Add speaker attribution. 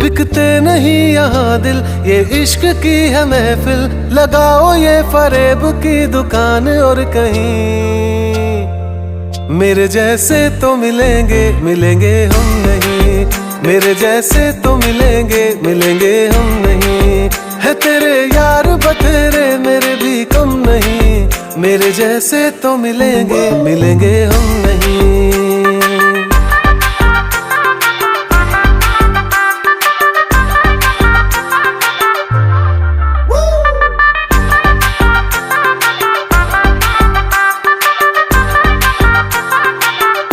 Speaker 1: बिकते नहीं यहाँ दिल, ये इश्क की है महफिल। लगाओ ये फरेब की दुकान और कहीं मेरे जैसे तो मिलेंगे, मिलेंगे हम नहीं। मेरे जैसे तो मिलेंगे, मिलेंगे हम नहीं। है तेरे यार बतेरे, मेरे भी कम नहीं। मेरे जैसे तो मिलेंगे, मिलेंगे हम नहीं।